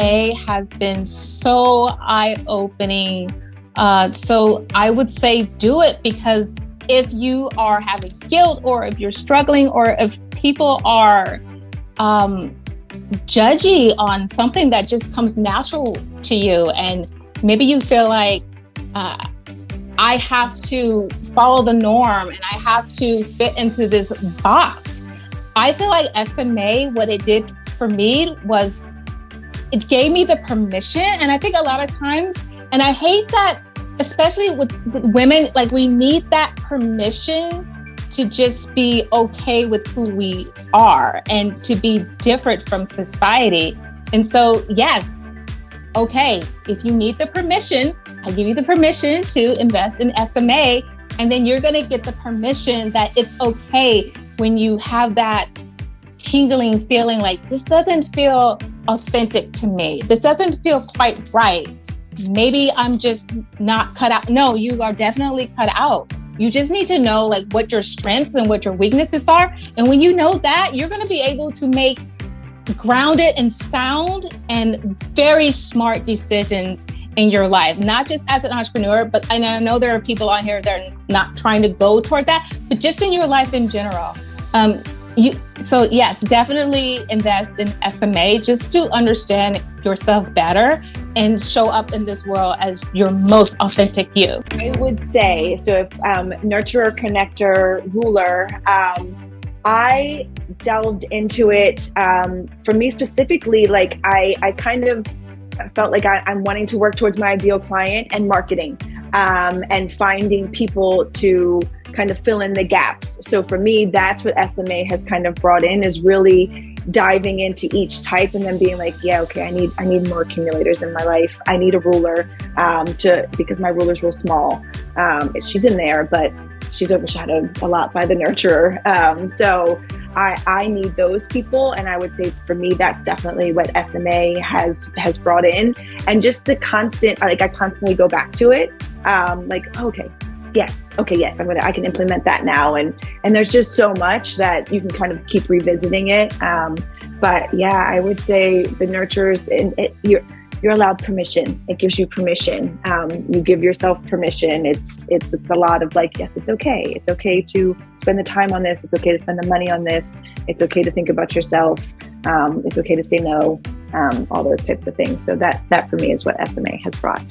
SMA has been so eye-opening. So I would say do it, because if you are having guilt, or if you're struggling, or if people are judgy on something that just comes natural to you, and maybe you feel like I have to follow the norm and I have to fit into this box. I feel like SMA, what it did for me was it gave me the permission. And I think a lot of times, and I hate that, especially with women, like we need that permission to just be okay with who we are and to be different from society. And so, yes, okay, if you need the permission, I give you the permission to invest in SMA, and then you're gonna get the permission that it's okay when you have that tingling feeling like, this doesn't feel authentic to me. This doesn't feel quite right. Maybe I'm just not cut out. No, you are definitely cut out. You just need to know like what your strengths and what your weaknesses are. And when you know that, you're going to be able to make grounded and sound and very smart decisions in your life, not just as an entrepreneur, but I know there are people on here that are not trying to go toward that, but just in your life in general. So yes, definitely invest in SMA just to understand yourself better and show up in this world as your most authentic you. I would say, so if nurturer, connector, ruler, I delved into it. For me specifically, like I kind of felt like I'm wanting to work towards my ideal client and marketing and finding people to kind of fill in the gaps. So for me, that's what SMA has kind of brought in, is really diving into each type and then being like, yeah, okay, I need more accumulators in my life. I need a ruler because my ruler's real small. She's in there, but she's overshadowed a lot by the nurturer. So I need those people. And I would say for me, that's definitely what SMA has brought in. And just the constant, like I constantly go back to it. Yes, I can implement that now. And there's just so much that you can kind of keep revisiting it. But yeah, I would say the nurturers, you're allowed permission. It gives you permission. You give yourself permission. It's a lot of like, yes, it's okay. It's okay to spend the time on this. It's okay to spend the money on this. It's okay to think about yourself. It's okay to say no. All those types of things. So that for me is what SMA has brought.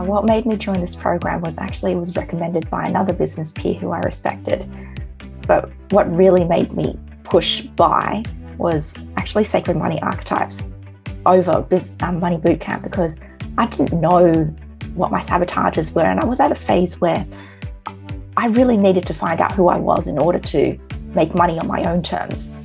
What made me join this program was it was recommended by another business peer who I respected. But what really made me push buy was actually Sacred Money Archetypes over Money Bootcamp, because I didn't know what my sabotages were. And I was at a phase where I really needed to find out who I was in order to make money on my own terms.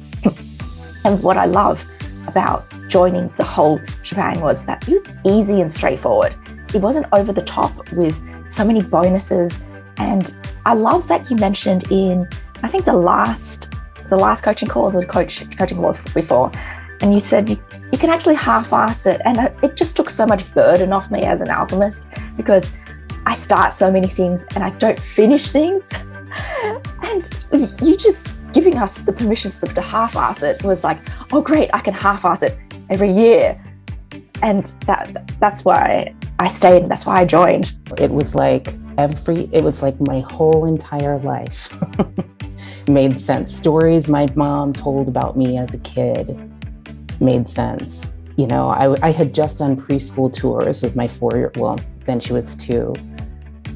And what I love about joining the whole shebang was that it was easy and straightforward. It wasn't over the top with so many bonuses. And I love that you mentioned in, I think the last coaching call, the coaching call before, and you said you can actually half-ass it. And it just took so much burden off me as an alchemist, because I start so many things and I don't finish things. And you just giving us the permission slip to half-ass it was like, oh great, I can half-ass it every year. And that's why I stayed, and that's why I joined. It was like my whole entire life made sense. Stories my mom told about me as a kid made sense. You know, I had just done preschool tours with my 4-year-old, well, then she was 2.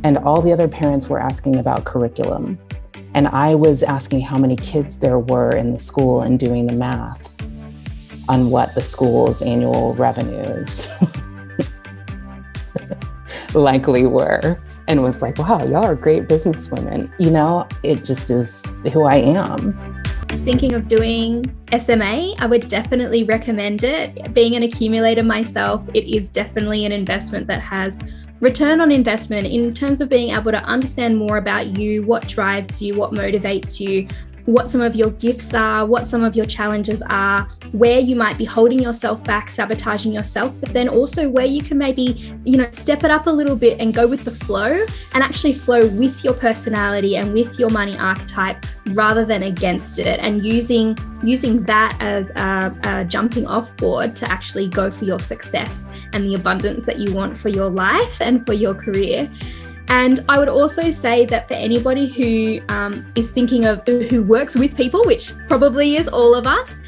And all the other parents were asking about curriculum. And I was asking how many kids there were in the school and doing the math on what the school's annual revenues likely were, and was like, wow, y'all are great businesswomen. You know, it just is who I am. Thinking of doing SMA, I would definitely recommend it. Being an accumulator myself, it is definitely an investment that has return on investment in terms of being able to understand more about you, what drives you, what motivates you, what some of your gifts are, what some of your challenges are, where you might be holding yourself back, sabotaging yourself, but then also where you can maybe, step it up a little bit and go with the flow and actually flow with your personality and with your money archetype rather than against it, and using that as a jumping off board to actually go for your success and the abundance that you want for your life and for your career. And I would also say that for anybody who is thinking of, who works with people, which probably is all of us,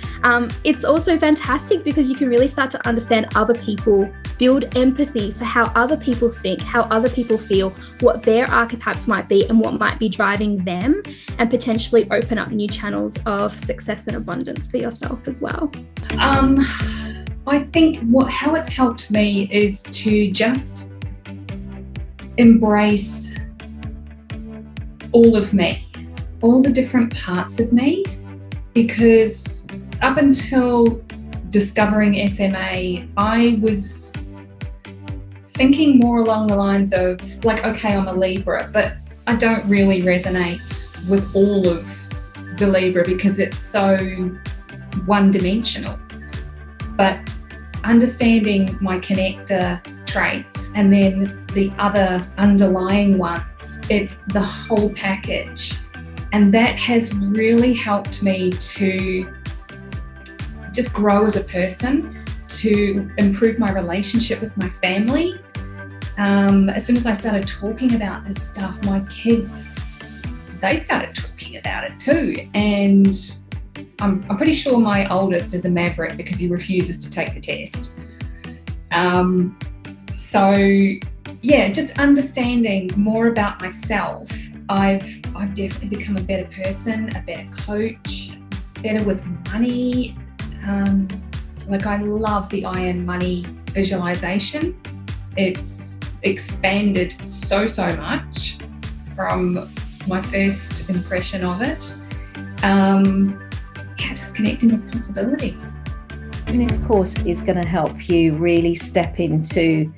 it's also fantastic because you can really start to understand other people, build empathy for how other people think, how other people feel, what their archetypes might be and what might be driving them, and potentially open up new channels of success and abundance for yourself as well. I think how it's helped me is to just embrace all of me, all the different parts of me, because up until discovering SMA, I was thinking more along the lines of like, okay, I'm a Libra, but I don't really resonate with all of the Libra because it's so one-dimensional. But understanding my connector traits and then the other underlying ones, it's the whole package. And that has really helped me to just grow as a person, to improve my relationship with my family. As soon as I started talking about this stuff, my kids, they started talking about it too. And I'm pretty sure my oldest is a maverick because he refuses to take the test. So yeah, just understanding more about myself. I've definitely become a better person, a better coach, better with money. Like I love the I Am Money visualization. It's expanded so much from my first impression of it. Just connecting with possibilities. And this course is going to help you really step into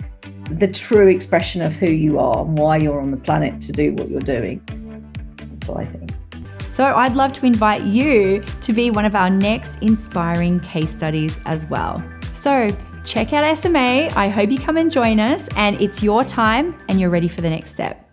the true expression of who you are and why you're on the planet to do what you're doing. That's what I think. So I'd love to invite you to be one of our next inspiring case studies as well. So check out SMA. I hope you come and join us, and it's your time and you're ready for the next step.